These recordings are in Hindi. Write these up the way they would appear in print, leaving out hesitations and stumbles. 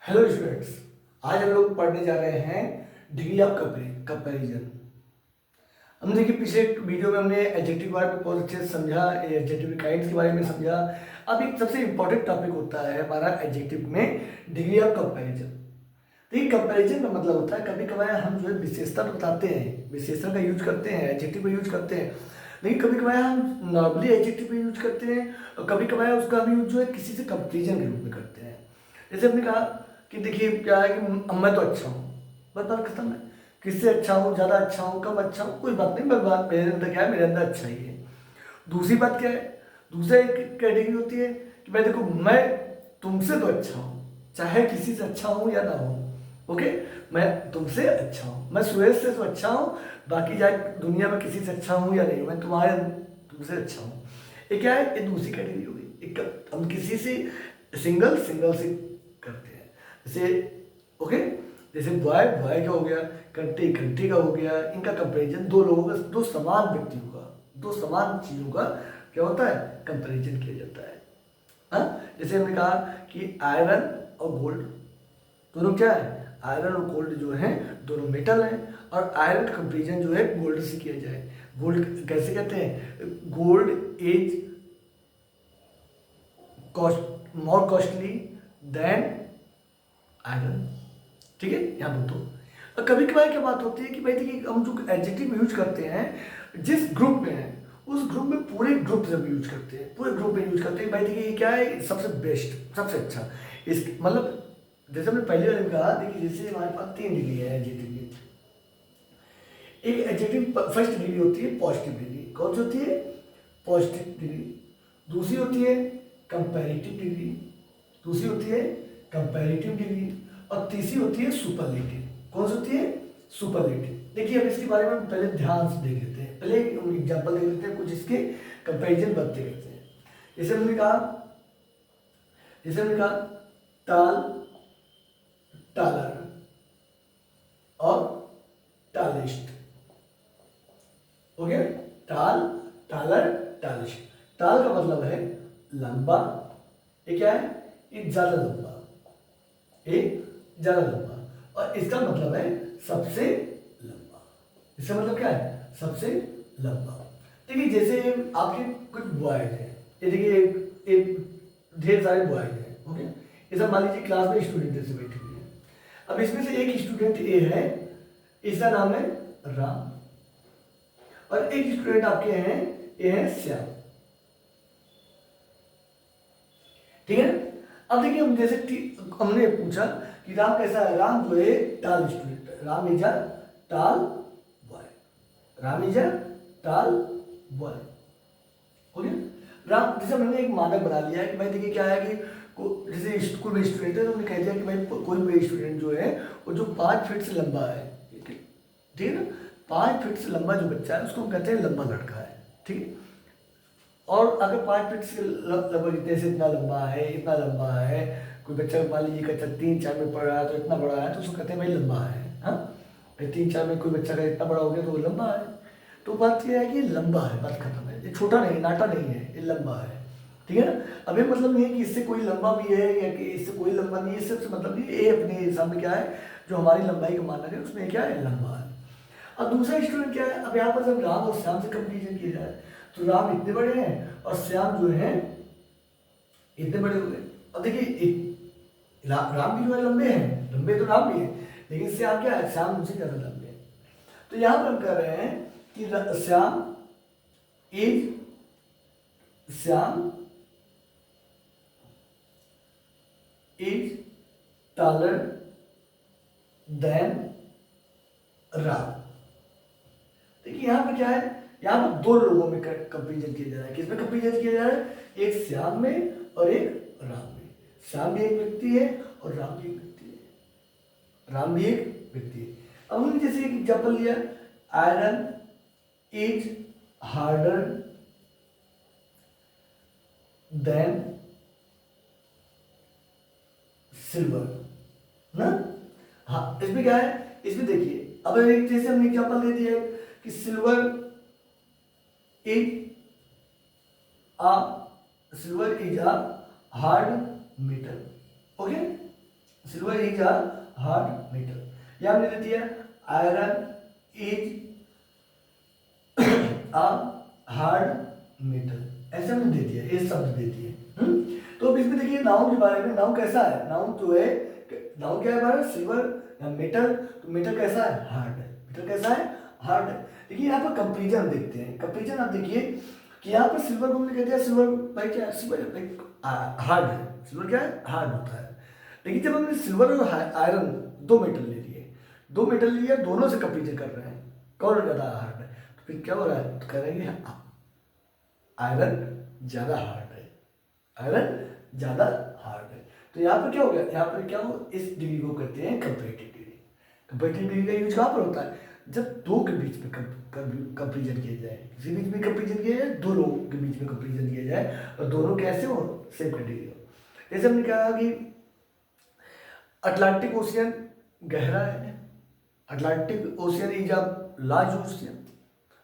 हेलो स्टूडेंट्स, आज हम लोग पढ़ने जा रहे हैं डिग्री ऑफ कंपैरिजन। हमने देखिए पिछले वीडियो में हमने एडजेक्टिव के बारे में बहुत अच्छे से समझा, एडजेक्टिव काइंड्स के बारे में समझा। अब एक सबसे इंपॉर्टेंट टॉपिक होता है हमारा एडजेक्टिव में डिग्री ऑफ कंपैरिजन। देखिए कंपैरिजन का मतलब होता है कभी कभार हम जो है विशेषता तो बताते हैं, विशेषण का यूज करते हैं, एडजेक्टिव का यूज करते हैं, लेकिन कभी कभार हम नॉर्मली एडजेक्टिव का यूज करते हैं और कभी कभार उसका हम यूज जो है किसी से कंपेरिजन के रूप में करते हैं। जैसे हमने कहा कि देखिए क्या है कि मैं तो अच्छा हूँ, बस बात खत्म है। किससे अच्छा हूँ, ज़्यादा अच्छा हूँ, कम अच्छा हूँ, कोई बात नहीं, बस बात मेरे अंदर क्या है, मेरे अंदर अच्छा ही है। दूसरी बात क्या है, दूसरा एक कैटेगरी होती है कि भाई देखो मैं तुमसे तो अच्छा हूँ, चाहे किसी से अच्छा हूँ या ना हूँ। ओके, मैं तुमसे अच्छा हूँ, मैं सुरेश से तो अच्छा हूँ, बाकी जाए दुनिया में किसी से अच्छा हूँ या नहीं, मैं तुमसे अच्छा हूँ। ये क्या है, ये दूसरी कैटेगरी हो गई। एक हम किसी से सिंगल सिंगल से करते हैं, जैसे ओके, जैसे बॉय बॉय का हो गया, कंट्री कंट्री का हो गया। इनका कंपेरिजन दो लोगों का, दो समान व्यक्तियों का, दो समान चीज़ों का क्या होता है, कंपेरिजन किया जाता है। हाँ, जैसे हमने कहा कि आयरन और गोल्ड दोनों क्या है, आयरन और गोल्ड जो है दोनों मेटल हैं, और आयरन का कंपेरिजन जो है गोल्ड से किया जाए। गोल्ड कैसे कहते हैं, gold is cost more costly than iron. ठीक है, यहाँ पर तो कभी कभार क्या बात होती है कि भाई देखिए हम जो एडजेक्टिव यूज करते हैं जिस ग्रुप में है उस ग्रुप में पूरे ग्रुप जब यूज करते हैं, पूरे ग्रुप में यूज करते हैं भाई देखिए ये क्या है, सबसे बेस्ट, सबसे अच्छा। इस मतलब जैसे हमने पहले वाले में कहा, देखिए जैसे हमारे पास तीन डिग्री है एडजेक्टिव की। एक एडजेक्टिव फर्स्ट डिग्री होती है पॉजिटिव डिग्री। कौन सी होती है, पॉजिटिव डिग्री। दूसरी होती है कंपैरेटिव डिग्री, दूसरी होती है कंपैरेटिव डिग्री, और तीसरी होती है सुपरलेटिव। कौन सी होती है, सुपरलेटिव। देखिए अब इसके बारे में पहले ध्यान से देख लेते हैं, पहले एग्जांपल देख लेते हैं, कुछ इसके कंपैरिजन बनते रहते हैं। जैसे हमने कहा, जैसे हमने कहा टाल, टालर और टालिस्ट। हो गया, टाल, टालर, टालिस्ट। टाल का मतलब है लंबा, ये क्या है, ये ज्यादा लंबा, एक ज्यादा लंबा, और इसका मतलब है सबसे लंबा। इसका मतलब क्या है, सबसे लंबा। देखिए जैसे आपके कुछ बॉयज हैं, ये देखिए एक ढेर सारे बॉयज हैं। ओके, ये सब मान लीजिए क्लास में स्टूडेंट जैसे बैठे हुए हैं। अब इसमें से एक स्टूडेंट ए है, इसका नाम है राम, और एक स्टूडेंट आपके हैं, ये है श्याम। ठीक है, अब देखिए हम जैसे हमने पूछा कि राम कैसा है, राम जो है टाल स्टूडेंट है, राम इज अ टाल बॉय, राम इज अ टाल बॉय। हो गया, राम जैसे मैंने एक मानक बना लिया है कि भाई देखिए क्या है कि जैसे स्कूल में स्टूडेंट है तो हमने कह दिया कि भाई कोई भी स्टूडेंट जो है वो जो 5 फीट से लंबा है, ठीक है ना, 5 फीट से लंबा जो बच्चा है उसको हम कहते हैं लंबा लड़का है। ठीक है, और अगर 5 फीट से लगभग इतने से इतना लंबा है, इतना लंबा है, कोई बच्चा मान लीजिए कक्षा 3 4 में पढ़ रहा है तो इतना बड़ा है तो उसको कहते हैं भाई लंबा है। हाँ, भाई 3 4 में कोई बच्चा का इतना बड़ा हो गया तो वो लंबा है। तो बात यह है कि लंबा है, बात खत्म है, ये छोटा नहीं, नाटा नहीं है, ये लंबा है। ठीक है ना, अब ये मतलब नहीं है कि इससे कोई लंबा भी है या कि इससे कोई लंबा नहीं है, इससे मतलब नहीं, ये अपने सामने क्या है, जो हमारी लंबाई का मानक है उसमें क्या है, लंबा है। अब दूसरा स्टूडेंट क्या है, अब यहाँ पर जब राम और श्याम से कंपेरिजन किया जाए तो राम इतने बड़े हैं और श्याम जो है इतने बड़े हो गए। अब देखिए राम भी जो है लंबे हैं, लंबे तो राम भी हैं, लेकिन श्याम क्या है, श्याम उनसे ज्यादा लंबे हैं। तो यहाँ पर हम कह रहे हैं कि is Shyam is taller than Ram. देखिए यहाँ पर क्या है, यहाँ पर दो लोगों में कंपेरिजन किया जा रहा है। किसमें कंपेरिजन किया जा रहा है, एक श्याम में और एक राम में। श्याम भी एक व्यक्ति है और राम भी एक व्यक्ति है, राम भी एक व्यक्ति है। अब हमने जैसे एक एग्जाम्पल लिया, iron is harder than silver ना। हाँ, इसमें क्या है, इसमें देखिए अब एक जैसे हमने एग्जाम्पल दे दिया कि silver is a silver is a hard metal. Okay, silver is a hard metal. यहाँ हमने दे दिया iron is a hard metal, ऐसे हमने दे दिया, ये शब्द दे दिए। तो अब इसमें देखिए नाउन के बारे में, नाउन कैसा है, नाउन जो है, नाउन क्या है हमारा, सिल्वर मेटल, तो मेटल कैसा है, हार्ड है, मेटल कैसा है, हार्ड है। देखिए यहाँ पर कंपेरिजन देखते हैं, कंपेरिजन आप देखिए कि यहाँ पर सिल्वर को हमने कह दिया, सिल्वर भाई क्या है, सिल्वर हार्ड है, सिल्वर क्या है, हार्ड होता है। लेकिन जब हमने सिल्वर और आयरन दो मेटल ले लिए, दो मेटल लिए, दोनों से कंपेरिजन कर रहे हैं, कौन ज़्यादा हार्ड है, तो फिर क्या हो रहा है, तो करेंगे आयरन ज़्यादा हार्ड है, आयरन ज़्यादा हार्ड है। तो यहाँ पर क्या हो गया, यहाँ पर क्या हो, इस डिग्री को कहते हैं कंपैरेटिव डिग्री। कंपैरेटिव डिग्री का यूज कहाँ पर होता है, जब दो के बीच में कंपेरिजन किया जाए, किसी बीच में कंपेरिजन किया जाए, दो लोगों के बीच में कंपेरिजन किया जाए और दोनों कैसे हो, सेम कैटेगरी हो। जैसे हमने कहा कि अटलांटिक ओशियन गहरा है, Atlantic ocean is a large ocean,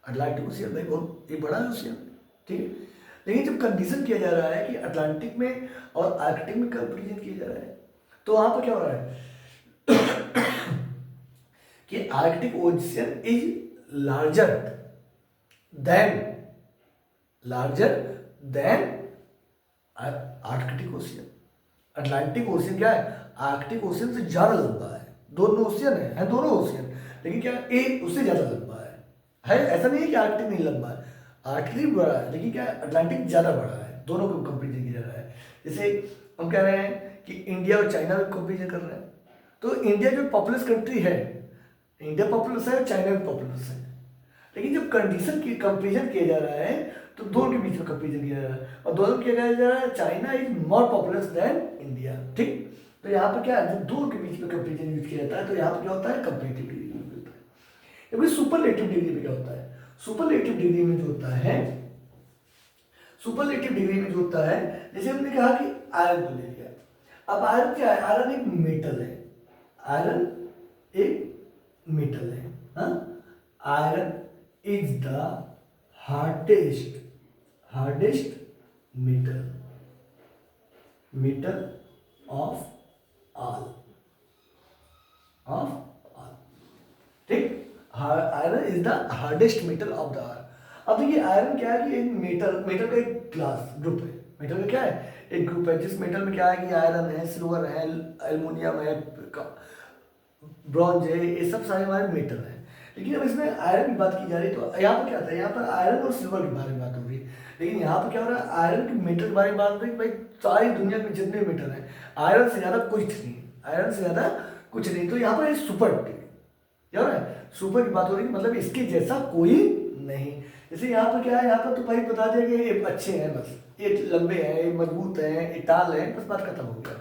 Atlantic ocean भाई बहुत एक बड़ा ओशियन, ठीक है। लेकिन जब कंडीशन किया जा रहा है कि अटलांटिक में और आर्कटिक में कंपेरिजन किया जा रहा है, तो वहां पर क्या हो रहा है कि Arctic ocean is larger than, larger than Arctic ocean. Atlantic ocean क्या है, आर्कटिक ओशियन से ज्यादा लंबा है, दोनों ओशियन है दोनों ओशियन, लेकिन क्या एक उससे ज्यादा लंबा है, ऐसा नहीं है कि आर्कटिक नहीं लंबा है, आर्कटिक बड़ा है, लेकिन क्या है, अटलांटिक ज़्यादा बड़ा है, दोनों को कंपेरिजन किया जा रहा है। जैसे हम कह रहे हैं कि इंडिया और चाइना में कंपेरिजन कर रहे हैं, तो इंडिया जो पॉपुलस कंट्री है, इंडिया पॉपुलस है और चाइना भी पॉपुलस है, लेकिन जब कंडीशन की कंपेरिजन किया जा रहा है तो दोनों के बीच में कंपेरिजन किया जा रहा है, और दोनों किया जा रहा है, China is more populous than India, ठीक। तो यहाँ पर क्या है, जब दो के बीच में कंपेरिजन यूज किया जाता है, तो यहाँ पर क्या होता है, कंपेरेटिव डिग्री होता है। क्योंकि सुपरलेटिव डिग्री में क्या होता है, सुपरलेटिव डिग्री में जो होता है, सुपरलेटिव डिग्री में जो होता है, जैसे हमने कहा कि आयरन को ले लिया, अब आयरन क्या है, आयरन एक मेटल है, आयरन एक मेटल है, हाँ, iron is the hardest, hardest metal, metal of all, of all, ठीक। Iron is the hardest metal of the earth. अब देखिए आयरन क्या है कि एक मेटल, मेटल का एक क्लास ग्रुप है, मेटल का क्या है, एक ग्रुप है, जिस मेटल में क्या है कि आयरन है, सिल्वर है, एल्युमिनियम है, ब्रॉन्ज है, ये सब सारे हमारे मेटल हैं। लेकिन अब इसमें आयरन की बात की जा रही है, तो यहाँ पर क्या आता है, यहाँ पर आयरन और सिल्वर के बारे में बात हो रही है, लेकिन यहाँ पर क्या हो रहा है, आयरन के मेटल के बारे में बात हो रही है। भाई सारी दुनिया में जितने मेटल हैं, आयरन से ज़्यादा कुछ नहीं, आयरन से ज़्यादा कुछ नहीं, तो यहाँ पर सुपर, क्या हो रहा है, सुपर की बात हो रही है, मतलब इसके जैसा कोई नहीं। जैसे यहाँ पर क्या है, यहाँ पर तो भाई बता दिया कि ये अच्छे हैं, बस ये लंबे हैं, ये मजबूत हैं, ये टाल हैं, बस बात खत्म हो गया।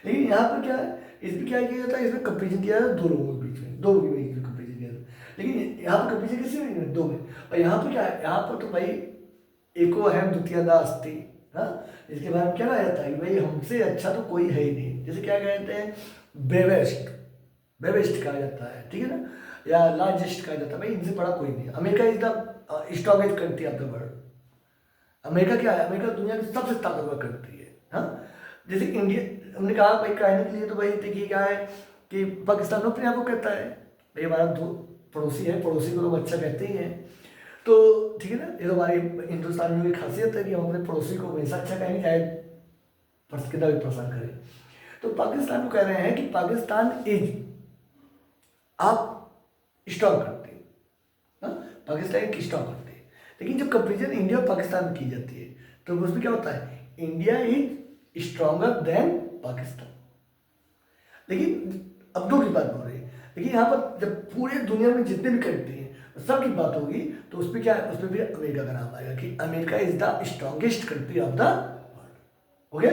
लेकिन यहाँ पर क्या है, इसमें क्या किया जाता है, इसमें कंपेरिजन किया जाता है दो लोगों के बीच में, दो के बीच में कंपेरिजन किया जाता है, लेकिन यहाँ पर कंपेरिजन किसी में, दो में। और यहाँ पर क्या है, यहाँ पर तो भाई एको अहम द्वितीय अस्ति, हाँ, इसके बारे में क्या कहा जाता है कि भाई हमसे अच्छा तो कोई है ही नहीं। जैसे क्या कहते हैं, बेवेस्ट, बेवेस्ट कहा जाता है, ठीक है ना, या लार्जेस्ट कहा जाता है, भाई इनसे बड़ा कोई नहीं। America is the strongest country of the world, America क्या है, अमेरिका दुनिया की सबसे ताकतवर कंट्री है, हाँ। जैसे इंडिया, हमने कहा भाई कहने के लिए, तो भाई देखिए क्या है कि पाकिस्तान अपने आप को कहता है भाई हमारा दो पड़ोसी है, पड़ोसी को लोग अच्छा कहते ही हैं, तो ठीक है ना, ये तो हमारी हिंदुस्तान में खासियत है कि हम अपने पड़ोसी को हमेशा अच्छा कहेंगे, चाहे कितना भी परेशान करें। तो पाकिस्तान को कह रहे हैं कि पाकिस्तान इज आप स्ट्रॉन्ग करते हैं, पाकिस्तान की स्ट्रॉन्ग करते हैं, लेकिन जब कंपेरिजन इंडिया और पाकिस्तान में की जाती है, तो उसमें क्या होता है, India is stronger than Pakistan. लेकिन अब दो की बात हो रही है, लेकिन यहाँ पर जब पूरे दुनिया में जितने भी कंट्री हैं सब की बात होगी, तो उसमें क्या है, उसमें भी अमेरिका का नाम आएगा कि America is the strongest country of the world. Okay,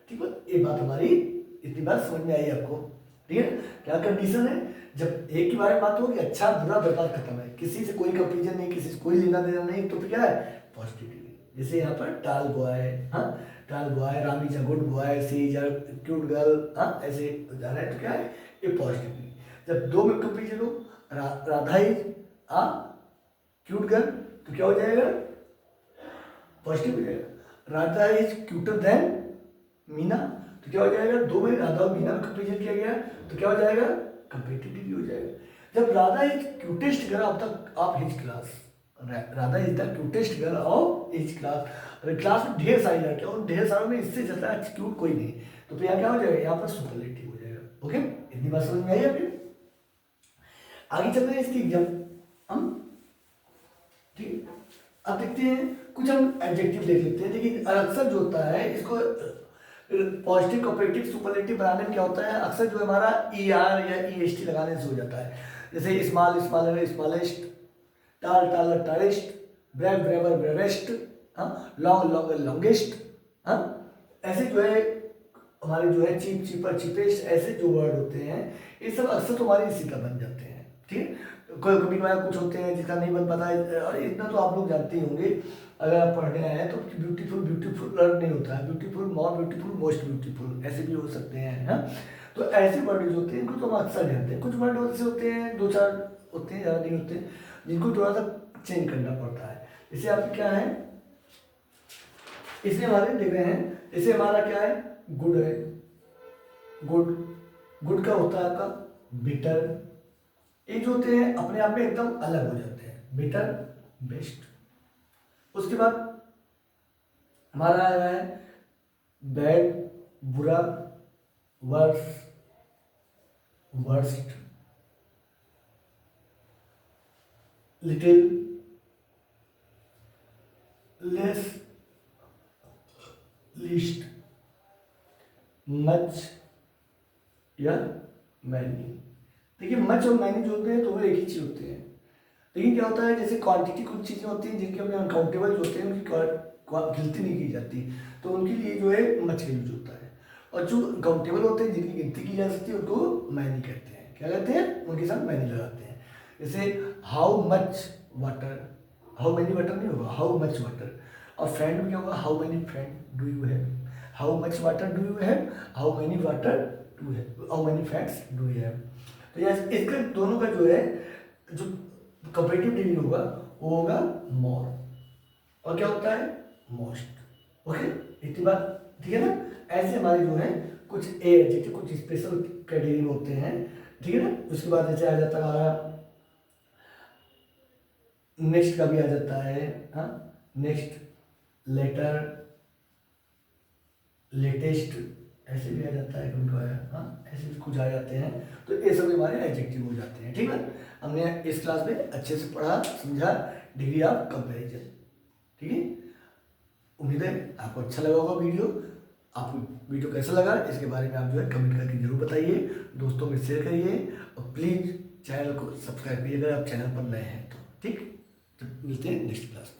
ठीक है, ये बात हमारी इतनी बात समझ में आई आपको, ठीक है। क्या कंडीशन है, जब एक के बारे में बात होगी, अच्छा बुरा बर्बाद खत्म है, किसी से कोई कंपेरिजन नहीं, किसी से कोई लेना देना नहीं, तो फिर क्या है, पॉजिटिव डिग्री। जैसे यहाँ पर टाल बॉय, हाँ, tall boy, Ram is a good boy, she is a cute girl, हाँ, ऐसे जा रहा है, तो क्या है, ये पॉजिटिव डिग्री। जब दो में कंपेरिजन हो, Radha is a cute girl, तो क्या हो जाएगा, पॉजिटिव हो जाएगा। Radha is cuter than Meena, तो क्या हो जाएगा, 2 में राधा और मीना में कंपेरिजन किया गया तो क्या हो जाएगा, कंपेरेटिव डिग्री हो जाएगा। जब Radha is cutest girl of his class, Radha is the cutest girl of his class, class में ढेर सारी लड़कियां, उन ढेर सारों में इससे ज्यादा क्यूट कोई नहीं, तो फिर यहाँ क्या हो जाएगा, यहाँ पर सुपरलेटिव हो जाएगा। ओके, इतनी बात समझ में आई आपको? आगे चल रहे हैं इसकी एग्जाम हम, ठीक। अब देखते हैं कुछ हम एडजेक्टिव देख लेते हैं। देखिए अक्सर जो होता है इसको पॉजिटिव कंपेरेटिव सुपरलेटिव बनाने में क्या होता है, अक्सर जो हमारा ई आर या ई एस टी लगाने से हो जाता है। जैसे स्मॉल स्मॉलर स्मॉलेस्ट, टाल taller tallest, brave braver bravest, long longer longest, ऐसे जो है हमारे जो है चीप चीपर चीपेस्ट, ऐसे जो वर्ड होते हैं ये सब अक्सर तो हमारे इसी का बन जाते हैं, ठीक है। कोई कभी कभार कुछ होते हैं जिसका नहीं बन पाता है, और इतना तो आप लोग जानते ही होंगे अगर आप पढ़ने आए हैं तो ब्यूटीफुल ब्यूटीफुल नहीं होता है, beautiful more beautiful most beautiful ऐसे भी हो सकते हैं, हाँ। तो ऐसे वर्ड जो होते हैं इनको तो हम अक्सर जानते हैं। कुछ वर्ड ऐसे होते हैं 2-4 होते हैं, ज़्यादा नहीं होते, जिनको थोड़ा सा चेंज करना पड़ता है। जैसे आपके क्या है, इसमें हमारे देख रहे हैं, जैसे हमारा क्या है, गुड है, गुड, गुड का होता है आपका बेटर, ये जो होते हैं अपने आप में एकदम अलग हो जाते हैं, बेटर बेस्ट। उसके बाद हमारा आया है बैड बुरा, verse worst, little less least, much या मैनी। देखिए मच और मैनी जो होते हैं तो वो एक ही चीज होते हैं, लेकिन क्या होता है जैसे क्वांटिटी कुछ चीज़ें होती हैं जिनके अपने अनकाउंटेबल होते हैं, उनकी गिनती नहीं की जाती, तो उनके लिए जो है मच का यूज होता है। और जो काउंटेबल होते हैं जिनकी गिनती की जा सकती है उनको मैनी कहते हैं। क्या कहते हैं, उनके साथ मैनी लगाते हैं। जैसे how much water, how many water नहीं होगा, हाउ मच वाटर। और फ्रेंड में क्या होगा, how many friend do you have, how much water do you have, how many water do have, how many friends do you have. तो यह इसके दोनों का जो है जो कंपेरेटिव डिग्री होगा वो होगा मोर, और क्या होता है मोस्ट। ओके, इतनी बात ठीक है ना। ऐसे हमारे जो है कुछ एडजेक्टिव कुछ स्पेशल कैटेगरी में होते हैं, ठीक है ना। उसके बाद जैसे आ जाता है हमारा नेक्स्ट का भी आ जाता है, हाँ, नेक्स्ट, लेटर, लेटेस्ट, ऐसे भी आ जाता है उनको, हाँ, ऐसे भी कुछ आ जाते हैं। तो ये सब हमारे एडजेक्टिव हो जाते हैं, ठीक है। हमने इस क्लास में अच्छे से पढ़ा समझा डिग्री ऑफ कंपैरिजन, ठीक है। उम्मीद है आपको अच्छा लगा होगा वीडियो। आपको वीडियो कैसा लगा इसके बारे में आप जो है कमेंट करके जरूर बताइए, दोस्तों में शेयर करिए, और प्लीज़ चैनल को सब्सक्राइब करिए अगर आप चैनल पर नए हैं तो, ठीक। तो मिलते हैं नेक्स्ट क्लास में।